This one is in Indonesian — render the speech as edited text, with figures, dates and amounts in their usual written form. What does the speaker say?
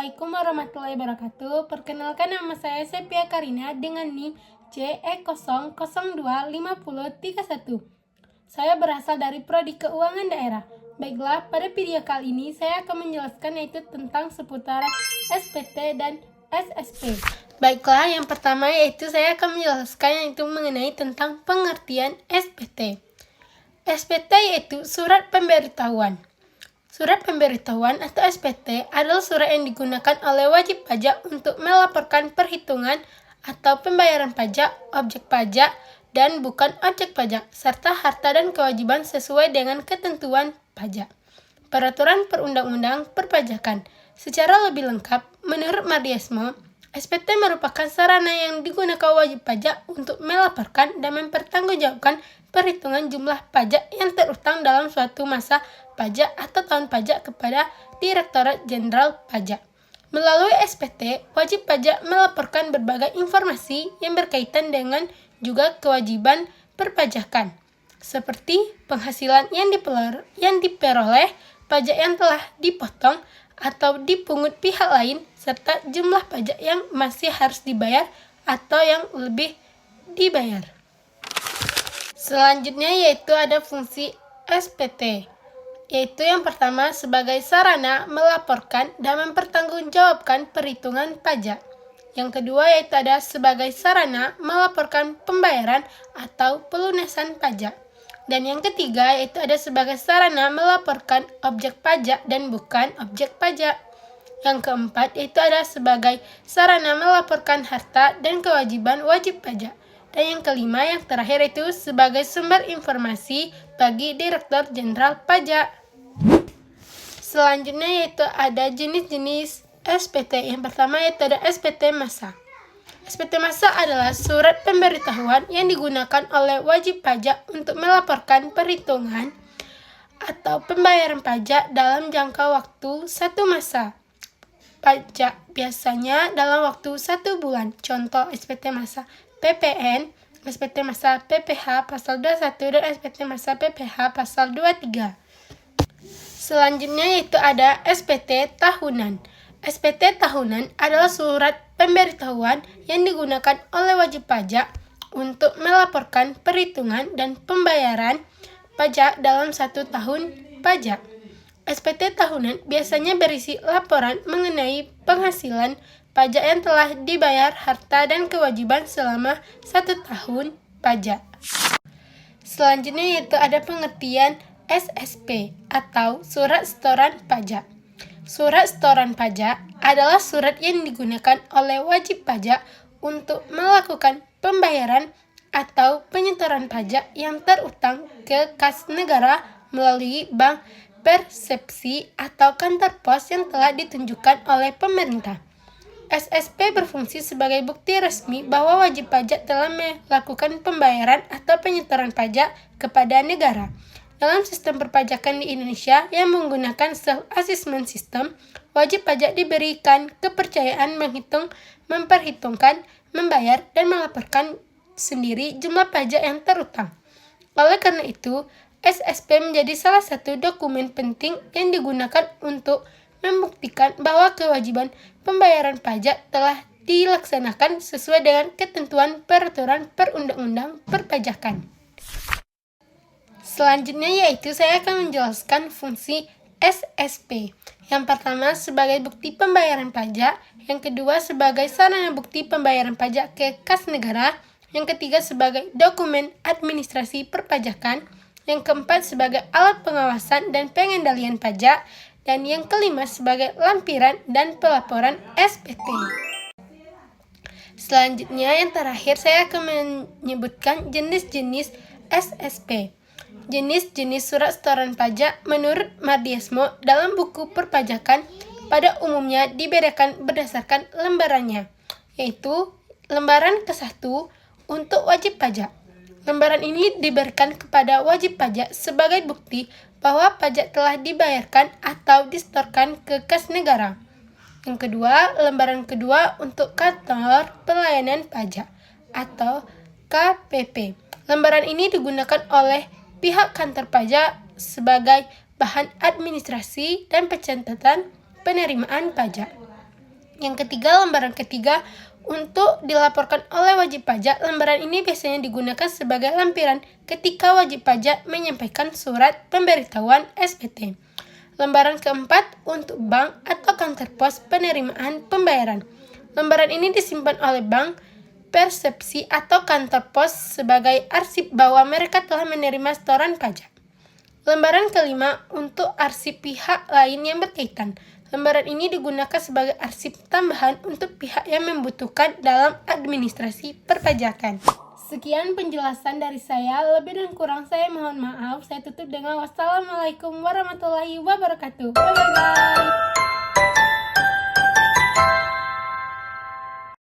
Assalamualaikum warahmatullahi wabarakatuh. Perkenalkan, nama saya Sepia Karina dengan NIM JE0025031. Saya berasal dari Prodi Keuangan Daerah. Baiklah, pada video kali ini saya akan menjelaskan yaitu tentang seputaran SPT dan SSP. Baiklah, yang pertama yaitu saya akan menjelaskan yaitu mengenai tentang pengertian SPT. SPT yaitu surat pemberitahuan. Surat pemberitahuan atau SPT adalah surat yang digunakan oleh wajib pajak untuk melaporkan perhitungan atau pembayaran pajak, objek pajak, dan bukan objek pajak, serta harta dan kewajiban sesuai dengan ketentuan pajak. Peraturan Perundang-Undang Perpajakan. Secara lebih lengkap, menurut Mardiasmo, SPT merupakan sarana yang digunakan wajib pajak untuk melaporkan dan mempertanggungjawabkan perhitungan jumlah pajak yang terutang dalam suatu masa pajak atau tahun pajak kepada Direktorat Jenderal Pajak. Melalui SPT, wajib pajak melaporkan berbagai informasi yang berkaitan dengan juga kewajiban perpajakan, seperti penghasilan yang diperoleh, pajak yang telah dipotong atau dipungut pihak lain, serta jumlah pajak yang masih harus dibayar atau yang lebih dibayar. Selanjutnya yaitu ada fungsi SPT, yaitu yang pertama sebagai sarana melaporkan dan mempertanggungjawabkan perhitungan pajak. Yang kedua yaitu ada sebagai sarana melaporkan pembayaran atau pelunasan pajak. Dan yang ketiga yaitu ada sebagai sarana melaporkan objek pajak dan bukan objek pajak. Yang keempat yaitu ada sebagai sarana melaporkan harta dan kewajiban wajib pajak. Dan yang kelima, yang terakhir itu sebagai sumber informasi bagi Direktur Jenderal Pajak. Selanjutnya yaitu ada jenis-jenis SPT. Yang pertama yaitu ada SPT massa. SPT massa adalah surat pemberitahuan yang digunakan oleh wajib pajak untuk melaporkan perhitungan atau pembayaran pajak dalam jangka waktu satu masa pajak, biasanya dalam waktu 1 bulan. Contoh SPT massa PPN, SPT massa PPH pasal 21 dan SPT massa PPH pasal 23. Selanjutnya yaitu ada SPT tahunan. SPT tahunan adalah surat pemberitahuan yang digunakan oleh wajib pajak untuk melaporkan perhitungan dan pembayaran pajak dalam 1 tahun pajak. SPT tahunan biasanya berisi laporan mengenai penghasilan pajak yang telah dibayar, harta dan kewajiban selama 1 tahun pajak. Selanjutnya yaitu ada pengertian SSP atau surat setoran pajak. Surat setoran pajak adalah surat yang digunakan oleh wajib pajak untuk melakukan pembayaran atau penyetoran pajak yang terutang ke kas negara melalui bank persepsi atau kantor pos yang telah ditunjukkan oleh pemerintah. SSP berfungsi sebagai bukti resmi bahwa wajib pajak telah melakukan pembayaran atau penyetoran pajak kepada negara. Dalam sistem perpajakan di Indonesia yang menggunakan self-assessment system, wajib pajak diberikan kepercayaan menghitung, memperhitungkan, membayar, dan melaporkan sendiri jumlah pajak yang terutang. Oleh karena itu, SSP menjadi salah satu dokumen penting yang digunakan untuk membuktikan bahwa kewajiban pembayaran pajak telah dilaksanakan sesuai dengan ketentuan peraturan perundang-undang perpajakan. Selanjutnya yaitu saya akan menjelaskan fungsi SSP. Yang pertama sebagai bukti pembayaran pajak, yang kedua sebagai sarana bukti pembayaran pajak ke kas negara, yang ketiga sebagai dokumen administrasi perpajakan, yang keempat sebagai alat pengawasan dan pengendalian pajak, dan yang kelima sebagai lampiran dan pelaporan SPT. Selanjutnya yang terakhir saya akan menyebutkan jenis-jenis SSP. Jenis-jenis surat setoran pajak menurut Mardiasmo dalam buku perpajakan pada umumnya dibedakan berdasarkan lembarannya, yaitu lembaran ke-1 untuk wajib pajak. Lembaran ini diberikan kepada wajib pajak sebagai bukti bahwa pajak telah dibayarkan atau disetorkan ke kas negara. Yang kedua, lembaran kedua untuk kantor pelayanan pajak atau KPP. Lembaran ini digunakan oleh pihak kantor pajak sebagai bahan administrasi dan pencatatan penerimaan pajak. Yang ketiga, lembaran ketiga untuk dilaporkan oleh wajib pajak. Lembaran ini biasanya digunakan sebagai lampiran ketika wajib pajak menyampaikan surat pemberitahuan SPT. Lembaran keempat untuk bank atau kantor pos penerimaan pembayaran. Lembaran ini disimpan oleh bank, persepsi atau kantor pos sebagai arsip bahwa mereka telah menerima setoran pajak. Lembaran kelima untuk arsip pihak lain yang berkaitan. Lembaran ini digunakan sebagai arsip tambahan untuk pihak yang membutuhkan dalam administrasi perpajakan. Sekian penjelasan dari saya, lebih dan kurang saya mohon maaf. Saya tutup dengan wassalamualaikum warahmatullahi wabarakatuh. Bye guys.